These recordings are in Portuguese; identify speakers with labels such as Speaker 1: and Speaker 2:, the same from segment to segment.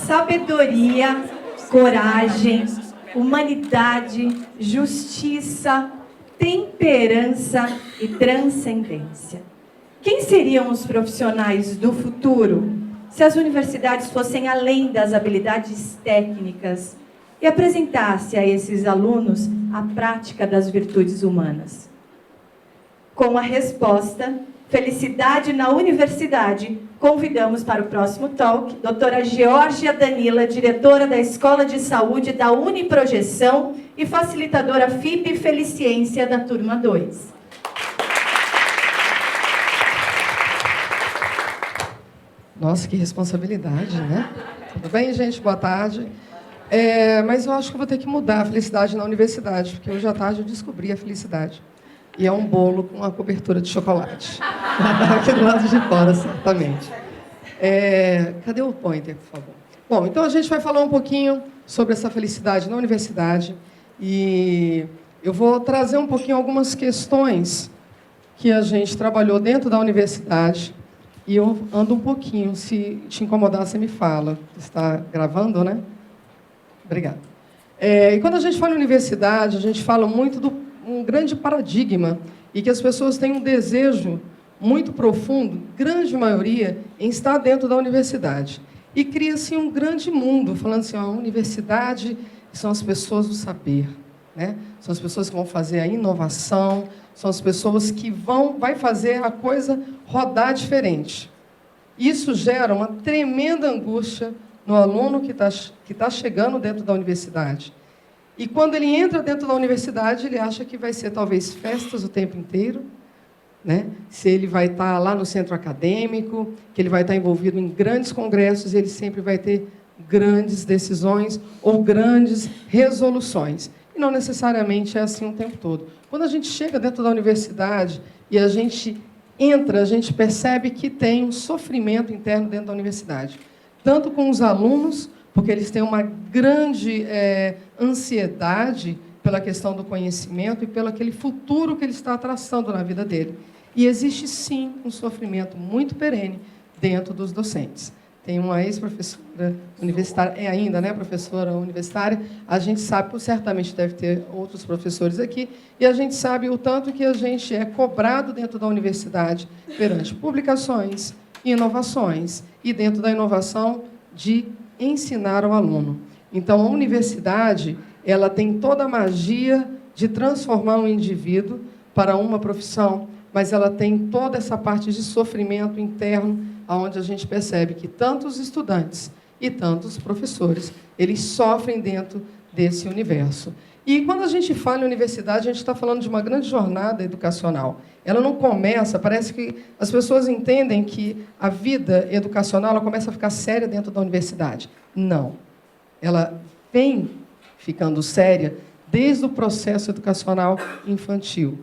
Speaker 1: sabedoria, coragem, humanidade, justiça, temperança e transcendência. Quem seriam os profissionais do futuro se as universidades fossem além das habilidades técnicas e apresentasse a esses alunos a prática das virtudes humanas? Com a resposta Felicidade na Universidade, convidamos para o próximo talk doutora Geórgia Danila, diretora da Escola de Saúde da Uniprojeção e facilitadora FIP Feliciência da turma 2.
Speaker 2: Nossa, que responsabilidade, né? Tudo bem, gente? Boa tarde. Mas eu acho que eu vou ter que mudar a felicidade na universidade, porque hoje à tarde eu descobri a felicidade. E é um bolo com uma cobertura de chocolate. Aqui do lado de fora, certamente. Cadê o pointer, por favor? Bom, então a gente vai falar um pouquinho sobre essa felicidade na universidade. E eu vou trazer um pouquinho algumas questões que a gente trabalhou dentro da universidade. E eu ando um pouquinho. Se te incomodar, você me fala. Está gravando, né? Obrigada. E quando a gente fala em universidade, a gente fala muito do um grande paradigma e que as pessoas têm um desejo muito profundo, grande maioria, em estar dentro da universidade. E cria-se um grande mundo, falando assim, a universidade são as pessoas do saber, né? São as pessoas que vão fazer a inovação, são as pessoas que vai fazer a coisa rodar diferente. Isso gera uma tremenda angústia no aluno que tá chegando dentro da universidade. E quando ele entra dentro da universidade, ele acha que vai ser talvez festas o tempo inteiro, né? Se ele vai estar lá no centro acadêmico, que ele vai estar envolvido em grandes congressos, ele sempre vai ter grandes decisões ou grandes resoluções. E não necessariamente é assim o tempo todo. Quando a gente chega dentro da universidade e a gente entra, a gente percebe que tem um sofrimento interno dentro da universidade. Tanto com os alunos, porque eles têm uma grande ansiedade pela questão do conhecimento e pelo aquele futuro que ele está traçando na vida dele. E existe, sim, um sofrimento muito perene dentro dos docentes. Tem uma ex-professora universitária, ainda, né, professora universitária, a gente sabe, que certamente deve ter outros professores aqui, e a gente sabe o tanto que a gente é cobrado dentro da universidade perante publicações, inovações, e dentro da inovação de ensinar ao aluno. Então, a universidade, ela tem toda a magia de transformar um indivíduo para uma profissão, mas ela tem toda essa parte de sofrimento interno, onde a gente percebe que tantos estudantes e tantos professores, eles sofrem dentro desse universo. E quando a gente fala em universidade, a gente está falando de uma grande jornada educacional. Ela não começa, parece que as pessoas entendem que a vida educacional ela começa a ficar séria dentro da universidade. Não. Ela vem ficando séria desde o processo educacional infantil.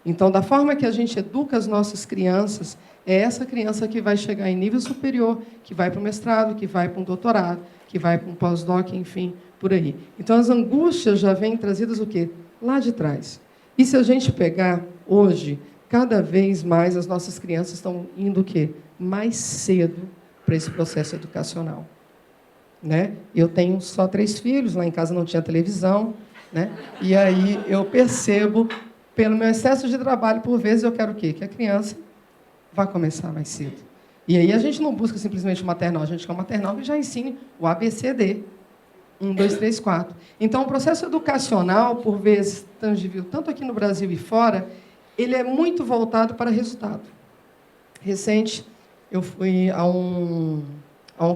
Speaker 2: Então, da forma que a gente educa as nossas crianças, é essa criança que vai chegar em nível superior, que vai para o mestrado, que vai para um doutorado, que vai para um pós-doc, enfim, por aí. Então, as angústias já vêm trazidas o quê? Lá de trás. E se a gente pegar hoje, cada vez mais as nossas crianças estão indo o quê? Mais cedo para esse processo educacional. Né? Eu tenho só 3 filhos, lá em casa não tinha televisão, né? E aí eu percebo, pelo meu excesso de trabalho, por vezes eu quero o quê? Que a criança vá começar mais cedo. E aí a gente não busca simplesmente o maternal, a gente quer um maternal que já ensine o ABCD. 1, 2, 3, 4. Então, o processo educacional, por vezes, tangível, tanto aqui no Brasil e fora, ele é muito voltado para resultado. Recente, eu fui a um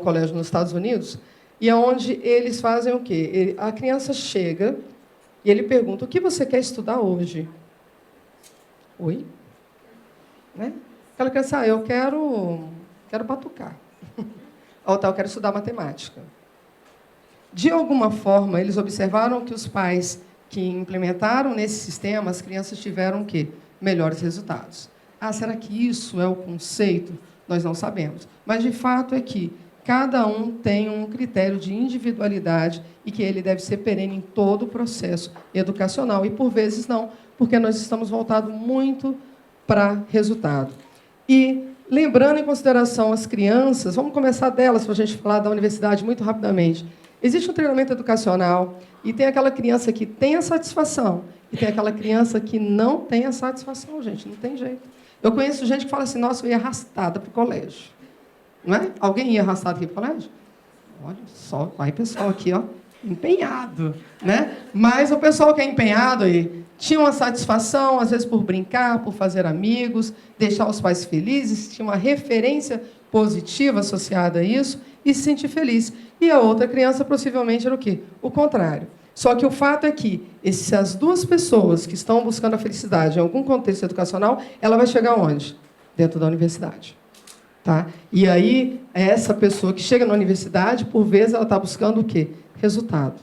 Speaker 2: colégio nos Estados Unidos, e é onde eles fazem o quê? A criança chega e ele pergunta, o que você quer estudar hoje? Oi? Né? Aquela criança, eu quero batucar. Ou tá, eu quero estudar matemática. De alguma forma, eles observaram que os pais que implementaram nesse sistema, as crianças tiveram o quê? Melhores resultados. Ah, será que isso é o conceito? Nós não sabemos. Mas, de fato, é que cada um tem um critério de individualidade e que ele deve ser perene em todo o processo educacional. E, por vezes, não, porque nós estamos voltados muito para resultado. E lembrando em consideração as crianças, vamos começar delas para a gente falar da universidade muito rapidamente. Existe um treinamento educacional e tem aquela criança que tem a satisfação e tem aquela criança que não tem a satisfação, gente, não tem jeito. Eu conheço gente que fala assim, nossa, eu ia arrastada para o colégio. Não é? Alguém ia arrastado aqui para o colégio? Olha só, vai pessoal aqui, ó, empenhado, né? Mas o pessoal que é empenhado aí tinha uma satisfação, às vezes por brincar, por fazer amigos, deixar os pais felizes, tinha uma referência positiva associada a isso e se sentir feliz. E a outra criança possivelmente era o quê? O contrário. Só que o fato é que as duas pessoas que estão buscando a felicidade em algum contexto educacional, ela vai chegar onde? Dentro da universidade. Tá? E aí, essa pessoa que chega na universidade, por vezes, ela está buscando o quê? Resultado.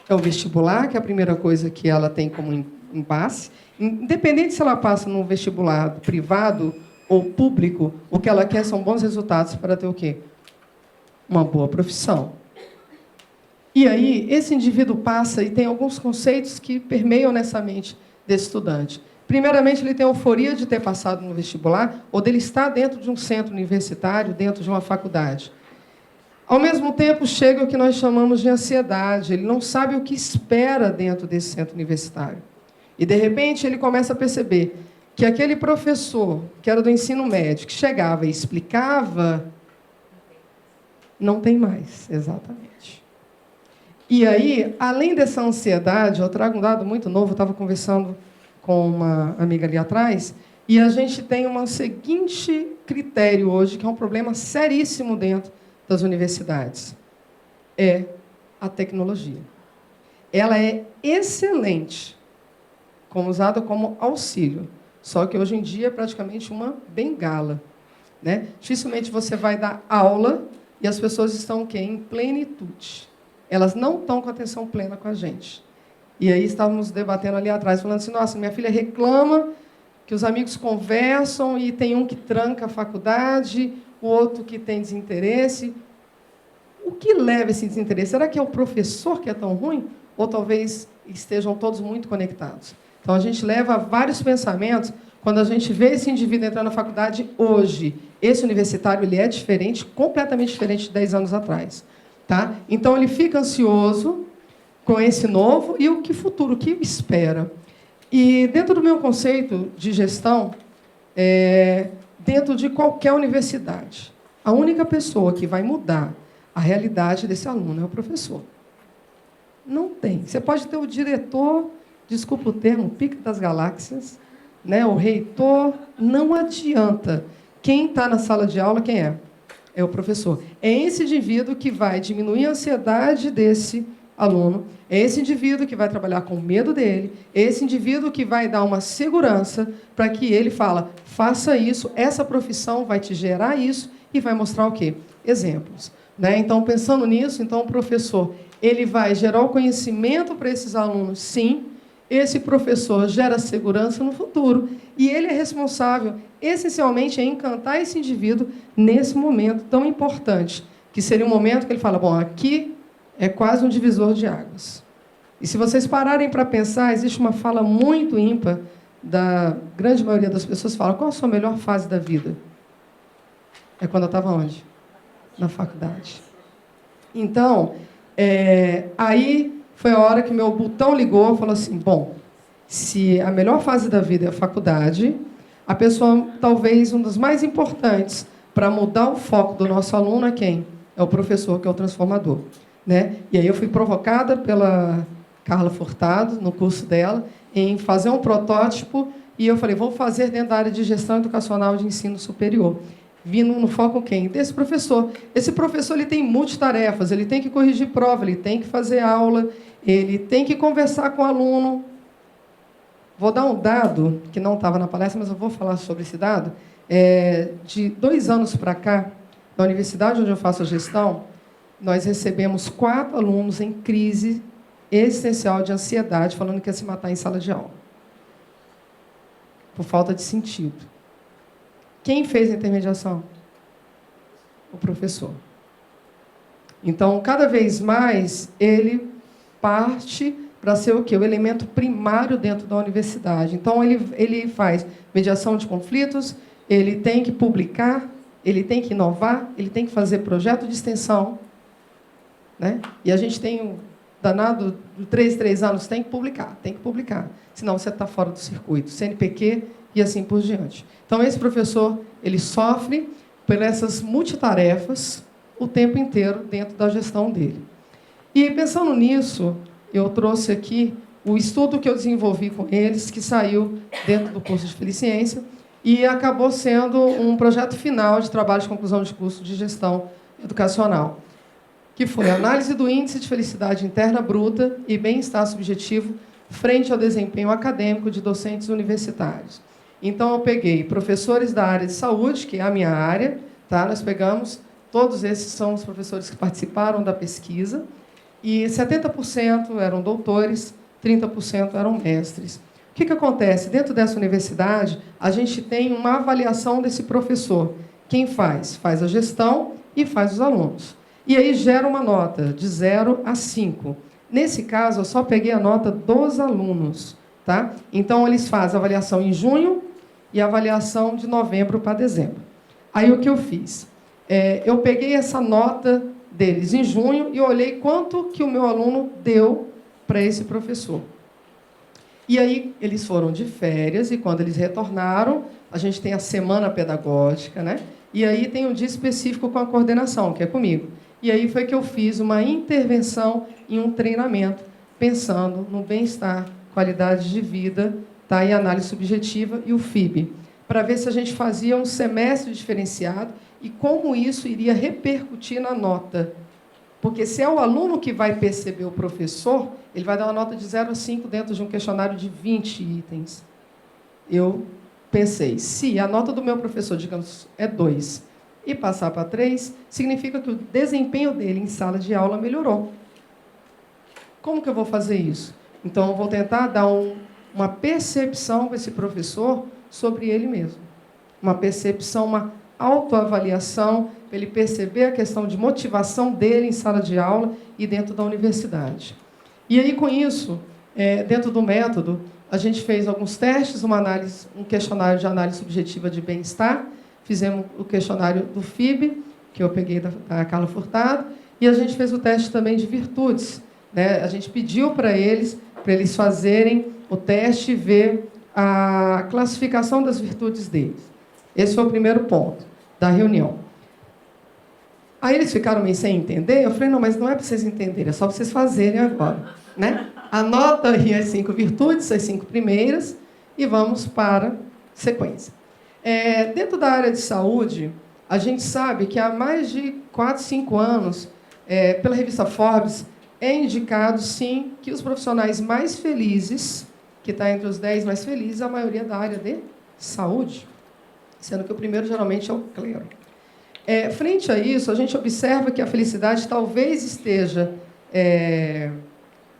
Speaker 2: É o vestibular, que é a primeira coisa que ela tem como impasse. Independente se ela passa no vestibular privado ou público, o que ela quer são bons resultados para ter o quê? Uma boa profissão. E aí, esse indivíduo passa e tem alguns conceitos que permeiam nessa mente desse estudante. Primeiramente, ele tem a euforia de ter passado no vestibular ou dele estar dentro de um centro universitário, dentro de uma faculdade. Ao mesmo tempo, chega o que nós chamamos de ansiedade. Ele não sabe o que espera dentro desse centro universitário. E, de repente, ele começa a perceber que aquele professor, que era do ensino médio, que chegava e explicava, não tem mais, exatamente. E aí, além dessa ansiedade, eu trago um dado muito novo, eu estava conversando com uma amiga ali atrás, e a gente tem um seguinte critério hoje, que é um problema seríssimo dentro das universidades. É a tecnologia. Ela é excelente, como usada como auxílio, só que hoje em dia é praticamente uma bengala, né? Dificilmente você vai dar aula e as pessoas estão o quê? Em plenitude. Elas não estão com atenção plena com a gente. E aí estávamos debatendo ali atrás, falando assim, nossa, minha filha reclama que os amigos conversam e tem um que tranca a faculdade, o outro que tem desinteresse. O que leva esse desinteresse? Será que é o professor que é tão ruim? Ou talvez estejam todos muito conectados? Então, a gente leva vários pensamentos quando a gente vê esse indivíduo entrar na faculdade hoje. Esse universitário ele é diferente, completamente diferente de 10 anos atrás. Tá? Então, ele fica ansioso com esse novo e o que futuro, o que espera. E dentro do meu conceito de gestão, dentro de qualquer universidade, a única pessoa que vai mudar a realidade desse aluno é o professor. Não tem. Você pode ter o diretor, desculpa o termo, pica das galáxias, né? O reitor, não adianta. Quem está na sala de aula, quem é? É o professor. É esse indivíduo que vai diminuir a ansiedade desse aluno, é esse indivíduo que vai trabalhar com o medo dele, é esse indivíduo que vai dar uma segurança para que ele fala, faça isso, essa profissão vai te gerar isso e vai mostrar o quê? Exemplos. Né? Então, pensando nisso, então, o professor ele vai gerar o conhecimento para esses alunos, sim, esse professor gera segurança no futuro e ele é responsável, essencialmente, em encantar esse indivíduo nesse momento tão importante, que seria um momento que ele fala, bom, aqui é quase um divisor de águas. E se vocês pararem para pensar, existe uma fala muito ímpar da grande maioria das pessoas fala, qual a sua melhor fase da vida? É quando eu estava onde? Na faculdade. Então, aí foi a hora que meu botão ligou e falou assim, bom, se a melhor fase da vida é a faculdade, a pessoa, talvez, um dos mais importantes para mudar o foco do nosso aluno é quem? É o professor, que é o transformador. Né? E aí eu fui provocada pela Carla Furtado, no curso dela, em fazer um protótipo, e eu falei, vou fazer dentro da área de gestão educacional de ensino superior. Vindo no foco quem? Desse professor. Esse professor ele tem multitarefas, ele tem que corrigir prova, ele tem que fazer aula, ele tem que conversar com o aluno. Vou dar um dado, que não estava na palestra, mas eu vou falar sobre esse dado. De 2 anos para cá, na universidade onde eu faço a gestão, nós recebemos 4 alunos em crise existencial de ansiedade, falando que ia se matar em sala de aula. Por falta de sentido. Quem fez a intermediação? O professor. Então, cada vez mais, ele parte para ser o quê? O elemento primário dentro da universidade. Então, ele faz mediação de conflitos, ele tem que publicar, ele tem que inovar, ele tem que fazer projeto de extensão, né? E a gente tem um danado de 3 anos, tem que publicar, senão você está fora do circuito, CNPq e assim por diante. Então, esse professor, ele sofre por essas multitarefas o tempo inteiro dentro da gestão dele. E, pensando nisso, eu trouxe aqui o estudo que eu desenvolvi com eles, que saiu dentro do curso de Feliciência, e acabou sendo um projeto final de trabalho de conclusão de curso de gestão educacional, que foi a análise do índice de felicidade interna bruta e bem-estar subjetivo frente ao desempenho acadêmico de docentes universitários. Então, eu peguei professores da área de saúde, que é a minha área, tá? Nós pegamos, todos esses são os professores que participaram da pesquisa, e 70% eram doutores, 30% eram mestres. O que acontece? Dentro dessa universidade, a gente tem uma avaliação desse professor. Quem faz? Faz a gestão e faz os alunos. E aí gera uma nota de 0 a 5. Nesse caso, eu só peguei a nota dos alunos. Tá? Então, eles fazem a avaliação em junho e a avaliação de novembro para dezembro. Aí, o que eu fiz? Eu peguei essa nota deles em junho e olhei quanto que o meu aluno deu para esse professor. E aí, eles foram de férias, e quando eles retornaram, a gente tem a semana pedagógica, né? E aí tem um dia específico com a coordenação, que é comigo. E aí foi que eu fiz uma intervenção em um treinamento, pensando no bem-estar, qualidade de vida, tá? E análise subjetiva e o FIB, para ver se a gente fazia um semestre diferenciado e como isso iria repercutir na nota. Porque se é o aluno que vai perceber o professor, ele vai dar uma nota de 0 a 5 dentro de um questionário de 20 itens. Eu pensei, se a nota do meu professor, digamos, é 2, e passar para 3, significa que o desempenho dele em sala de aula melhorou. Como que eu vou fazer isso? Então, eu vou tentar dar uma percepção para esse professor sobre ele mesmo. Uma percepção, uma autoavaliação, para ele perceber a questão de motivação dele em sala de aula e dentro da universidade. E aí, com isso, dentro do método, a gente fez alguns testes, um questionário de análise subjetiva de bem-estar, fizemos o questionário do FIB, que eu peguei da Carla Furtado, e a gente fez o teste também de virtudes, né? A gente pediu para eles fazerem o teste e ver a classificação das virtudes deles. Esse foi o primeiro ponto da reunião. Aí eles ficaram meio sem entender. Eu falei, não, mas não é para vocês entenderem, é só para vocês fazerem agora, né? Anota aí as 5 virtudes, as 5 primeiras, e vamos para a sequência. Dentro da área de saúde, a gente sabe que há mais de 4, 5 anos, pela revista Forbes, é indicado, sim, que os profissionais mais felizes, que está entre os 10 mais felizes, a maioria da área de saúde, sendo que o primeiro, geralmente, é o clero. Frente a isso, a gente observa que a felicidade talvez esteja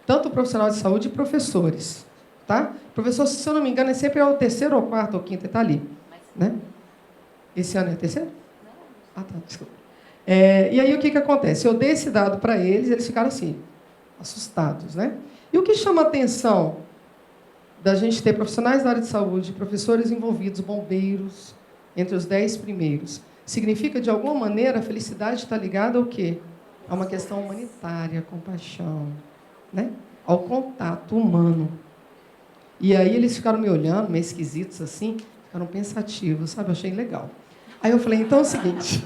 Speaker 2: tanto o profissional de saúde e professores. Tá? Professor, se eu não me engano, sempre é o 3º, ou 4º, ou 5º, está ali. Né? Esse ano é o 3º? Ah, tá, desculpa. E aí, o que acontece? Eu dei esse dado para eles, eles ficaram assim, assustados. Né? E o que chama a atenção da gente ter profissionais da área de saúde, professores envolvidos, bombeiros, entre os 10 primeiros, significa, de alguma maneira, a felicidade está ligada ao quê? A uma questão humanitária, compaixão, né? Ao contato humano. E aí eles ficaram me olhando, meio esquisitos assim, ficaram pensativos, sabe? Eu achei legal. Aí eu falei, então é o seguinte,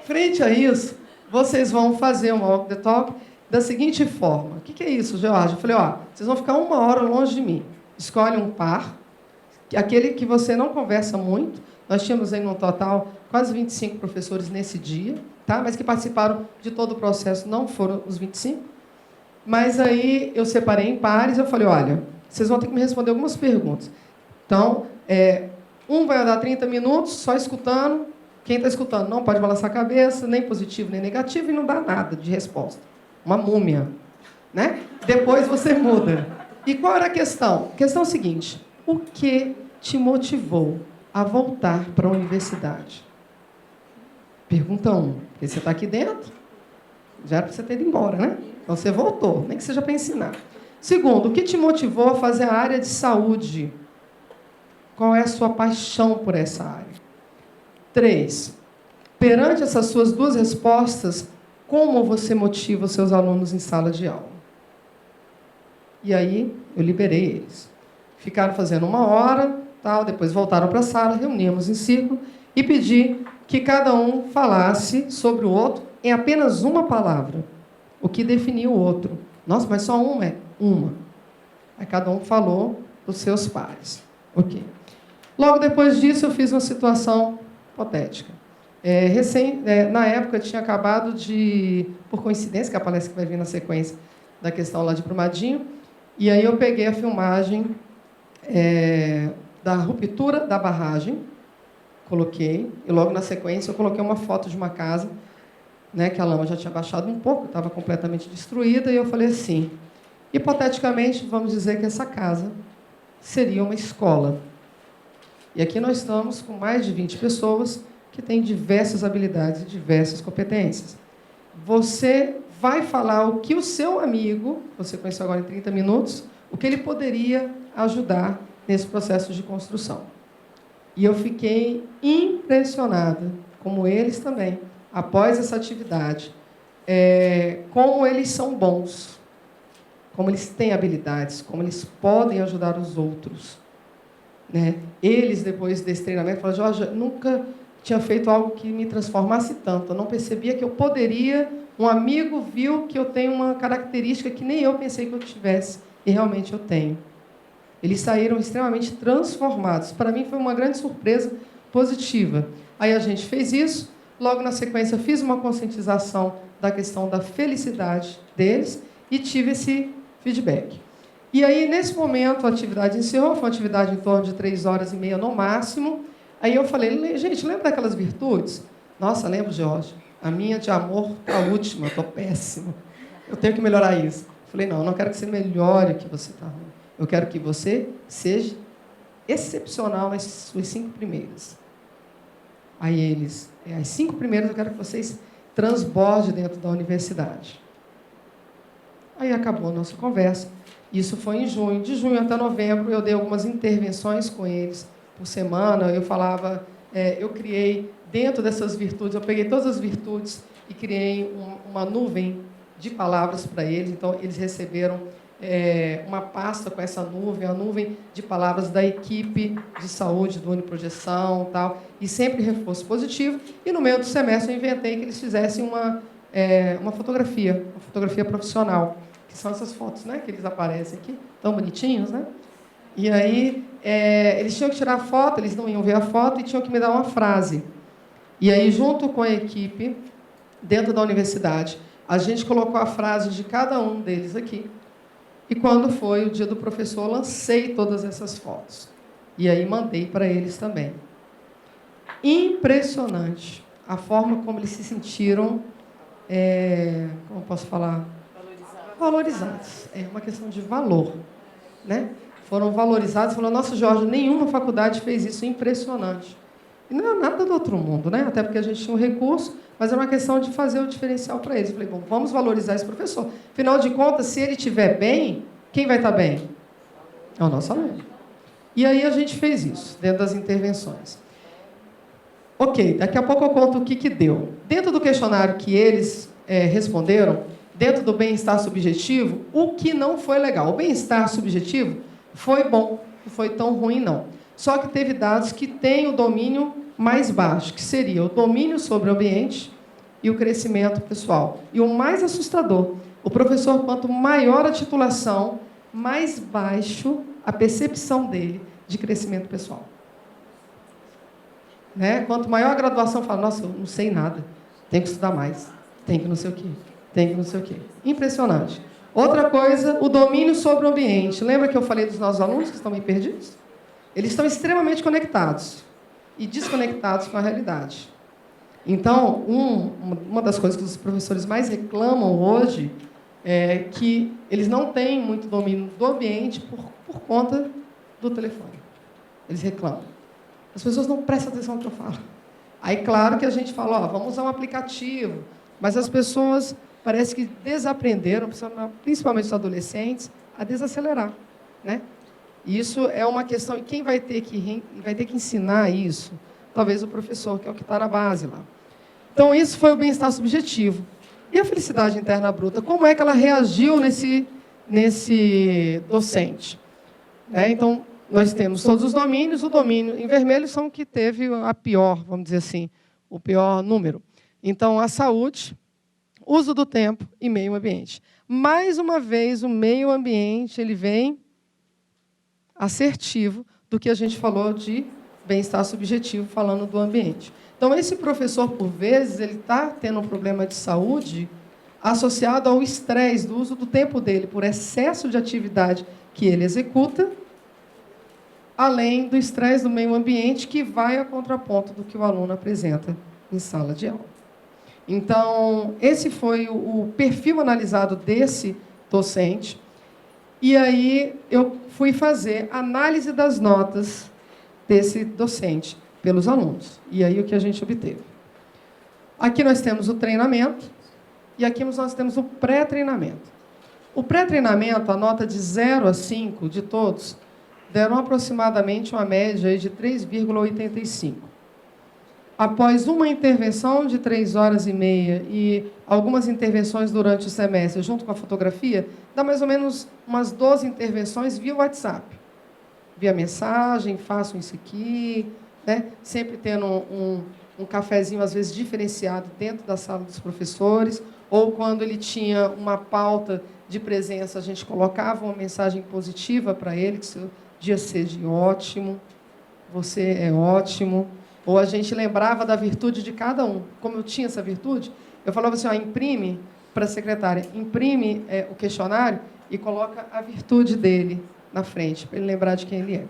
Speaker 2: frente a isso, vocês vão fazer um walk the talk da seguinte forma. O que é isso, George? Eu falei, vocês vão ficar 1 hora longe de mim. Escolhe um par, aquele que você não conversa muito. Nós tínhamos aí, no total, quase 25 professores nesse dia, tá? Mas que participaram de todo o processo, não foram os 25. Mas aí eu separei em pares, eu falei, olha, vocês vão ter que me responder algumas perguntas. Então, um vai andar 30 minutos só escutando. Quem está escutando não pode balançar a cabeça, nem positivo, nem negativo, e não dá nada de resposta. Uma múmia. Né? Depois você muda. E qual era a questão? A questão é a seguinte, o que te motivou a voltar para a universidade? Pergunta 1. Porque você está aqui dentro, já era para você ter ido embora, né? Então você voltou, nem que seja para ensinar. Segundo, o que te motivou a fazer a área de saúde? Qual é a sua paixão por essa área? 3. Perante essas suas duas respostas, como você motiva os seus alunos em sala de aula? E aí, eu liberei eles. Ficaram fazendo 1 hora, tal, depois voltaram para a sala, reunimos em círculo e pedi que cada um falasse sobre o outro em apenas uma palavra, o que definia o outro. Nossa, mas só uma? É uma. Aí cada um falou dos seus pares. Ok. Logo depois disso, eu fiz uma situação hipotética. Na época, tinha acabado de, por coincidência, que é a palestra que vai vir na sequência da questão lá de Brumadinho, e aí eu peguei a filmagem da ruptura da barragem, coloquei, e logo na sequência eu coloquei uma foto de uma casa, né, que a lama já tinha baixado um pouco, estava completamente destruída, e eu falei assim, hipoteticamente, vamos dizer que essa casa seria uma escola. E aqui nós estamos com mais de 20 pessoas que têm diversas habilidades e diversas competências. Você vai falar o que o seu amigo, você conheceu agora em 30 minutos, o que ele poderia ajudar nesse processo de construção. E eu fiquei impressionada, como eles também, após essa atividade, como eles são bons, como eles têm habilidades, como eles podem ajudar os outros. Né? Eles, depois desse treinamento, falaram, Jorge, nunca tinha feito algo que me transformasse tanto. Eu não percebia que eu poderia... Um amigo viu que eu tenho uma característica que nem eu pensei que eu tivesse. E realmente eu tenho. Eles saíram extremamente transformados. Para mim foi uma grande surpresa positiva. Aí a gente fez isso. Logo na sequência fiz uma conscientização da questão da felicidade deles e tive esse feedback. E aí, nesse momento, a atividade encerrou. Foi uma atividade em torno de 3h30 no máximo. Aí eu falei, gente, lembra daquelas virtudes? Nossa, lembro, Jorge. A minha de amor está a última, estou péssima. Eu tenho que melhorar isso. Falei, não, eu não quero que você melhore o que você está ruim. Eu quero que você seja excepcional nas suas 5 primeiras. Aí eles, as 5 primeiras eu quero que vocês transbordem dentro da universidade. Aí acabou a nossa conversa. Isso foi em junho. De junho até novembro, eu dei algumas intervenções com eles por semana. Eu falava, eu criei, dentro dessas virtudes, eu peguei todas as virtudes e criei uma nuvem de palavras para eles. Então, eles receberam uma pasta com essa nuvem, a nuvem de palavras da equipe de saúde do Uniprojeção, tal, e sempre reforço positivo. E no meio do semestre eu inventei que eles fizessem uma fotografia profissional, que são essas fotos, né, que eles aparecem aqui, tão bonitinhos, né? E aí eles tinham que tirar a foto, eles não iam ver a foto e tinham que me dar uma frase. E aí, junto com a equipe, dentro da universidade, a gente colocou a frase de cada um deles aqui. E quando foi o dia do professor, eu lancei todas essas fotos. E aí mandei para eles também. Impressionante a forma como eles se sentiram, como posso falar? Valorizados. É uma questão de valor. Né? Foram valorizados. Falaram, nossa, Jorge, nenhuma faculdade fez isso. Impressionante. E não é nada do outro mundo, né? Até porque a gente tinha um recurso, mas era uma questão de fazer o diferencial para eles. Eu falei, bom, vamos valorizar esse professor. Afinal de contas, se ele estiver bem, quem vai estar bem? É o nosso aluno. E aí a gente fez isso, dentro das intervenções. Ok, daqui a pouco eu conto o que deu. Dentro do questionário que eles responderam, dentro do bem-estar subjetivo, o que não foi legal. O bem-estar subjetivo foi bom, não foi tão ruim, não. Só que teve dados que têm o domínio mais baixo, que seria o domínio sobre o ambiente e o crescimento pessoal. E o mais assustador, o professor, quanto maior a titulação, mais baixo a percepção dele de crescimento pessoal. Né? Quanto maior a graduação, fala, nossa, eu não sei nada, tenho que estudar mais, tenho que não sei o quê, tenho que não sei o quê. Impressionante. Outra coisa, o domínio sobre o ambiente. Lembra que eu falei dos nossos alunos que estão meio perdidos? Eles estão extremamente conectados e desconectados com a realidade. Então, uma das coisas que os professores mais reclamam hoje é que eles não têm muito domínio do ambiente por conta do telefone. Eles reclamam. As pessoas não prestam atenção no que eu falo. Aí, claro que a gente fala, ó, vamos usar um aplicativo, mas as pessoas parece que desaprenderam, principalmente os adolescentes, a desacelerar, né? Isso é uma questão, e quem vai ter que ensinar isso talvez o professor, que é o que está na base lá. Então, isso foi o bem-estar subjetivo. E a felicidade interna bruta, como é que ela reagiu nesse docente? Então, nós temos todos os domínios, o domínio em vermelho são o que teve a pior, vamos dizer assim, o pior número. Então, a saúde, uso do tempo e meio ambiente. Mais uma vez, o meio ambiente ele vem assertivo do que a gente falou de bem-estar subjetivo, falando do ambiente. Então, esse professor, por vezes, ele está tendo um problema de saúde associado ao estresse do uso do tempo dele, por excesso de atividade que ele executa, além do estresse do meio ambiente, que vai a contraponto do que o aluno apresenta em sala de aula. Então, esse foi o perfil analisado desse docente. E aí eu fui fazer análise das notas desse docente pelos alunos. E aí o que a gente obteve? Aqui nós temos o treinamento e aqui nós temos o pré-treinamento. O pré-treinamento, a nota de 0 a 5 de todos, deram aproximadamente uma média de 3,85. Após uma intervenção de 3 horas e meia e algumas intervenções durante o semestre, junto com a fotografia, dá mais ou menos umas 12 intervenções via WhatsApp. Via mensagem, façam isso aqui, né? Sempre tendo um cafezinho, às vezes, diferenciado dentro da sala dos professores, ou quando ele tinha uma pauta de presença, a gente colocava uma mensagem positiva para ele, que seu dia seja ótimo, você é ótimo. Ou a gente lembrava da virtude de cada um. Como eu tinha essa virtude, eu falava assim, imprime para a secretária, imprime o questionário e coloca a virtude dele na frente, para ele lembrar de quem ele é.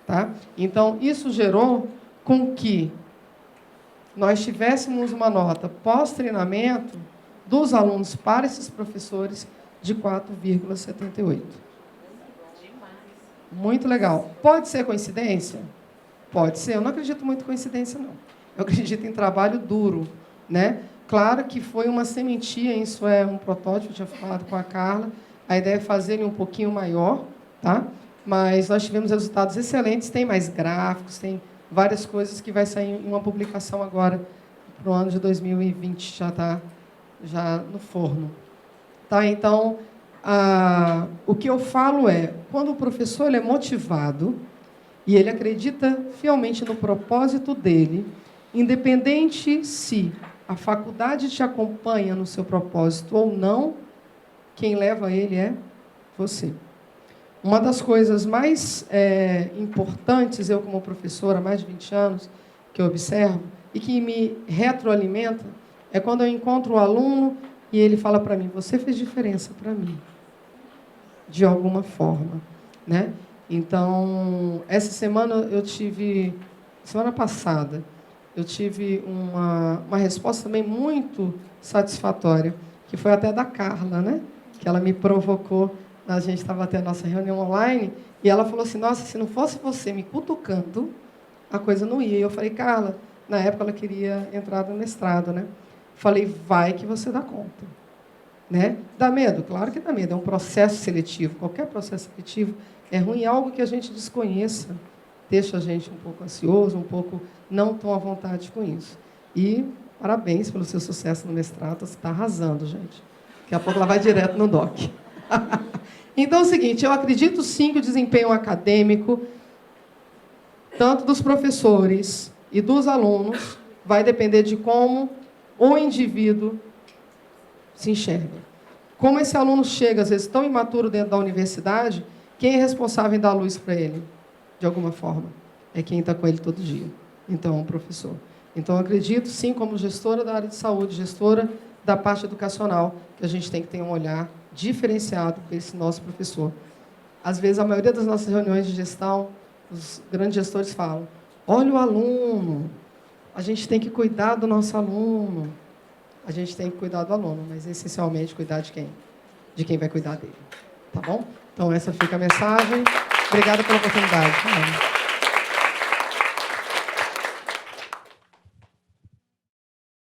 Speaker 2: Tá? Então, isso gerou com que nós tivéssemos uma nota pós-treinamento dos alunos para esses professores de 4,78. Muito legal. Pode ser coincidência? Pode ser. Eu não acredito muito em coincidência, não. Eu acredito em trabalho duro, né? Claro que foi uma sementinha, isso é um protótipo, eu tinha falado com a Carla. A ideia é fazer ele um pouquinho maior, tá? Mas nós tivemos resultados excelentes, tem mais gráficos, tem várias coisas que vai sair em uma publicação agora para o ano de 2020, já está no forno. Tá? Então, o que eu falo é, quando o professor ele é motivado e ele acredita fielmente no propósito dele, independente se a faculdade te acompanha no seu propósito ou não, quem leva ele é você. Uma das coisas mais importantes, eu como professora há mais de 20 anos, que eu observo, e que me retroalimenta, é quando eu encontro o aluno e ele fala para mim, você fez diferença para mim, de alguma forma. Né? Então, essa semana semana passada, eu tive uma resposta também muito satisfatória, que foi até da Carla, né? Que ela me provocou. A gente estava até a nossa reunião online, e ela falou assim, nossa, se não fosse você me cutucando, a coisa não ia. E eu falei, Carla, na época ela queria entrar no mestrado, né? Falei, vai que você dá conta. Né? Dá medo? Claro que dá medo, é um processo seletivo. Qualquer processo seletivo é ruim, algo que a gente desconheça, deixa a gente um pouco ansioso, um pouco não tão à vontade com isso. E parabéns pelo seu sucesso no mestrado, você está arrasando, gente. Daqui a pouco ela vai direto no DOC. Então é o seguinte, eu acredito sim que o desempenho acadêmico, tanto dos professores e dos alunos, vai depender de como o indivíduo se enxerga. Como esse aluno chega, às vezes, tão imaturo dentro da universidade, quem é responsável em dar luz para ele, de alguma forma? É quem está com ele todo dia. Então, é um professor. Então, eu acredito, sim, como gestora da área de saúde, gestora da parte educacional, que a gente tem que ter um olhar diferenciado para esse nosso professor. Às vezes, a maioria das nossas reuniões de gestão, os grandes gestores falam, olha o aluno, a gente tem que cuidar do nosso aluno. A gente tem que cuidar do aluno, mas essencialmente cuidar de quem? De quem vai cuidar dele. Tá bom? Então, essa fica a mensagem. Obrigada pela oportunidade.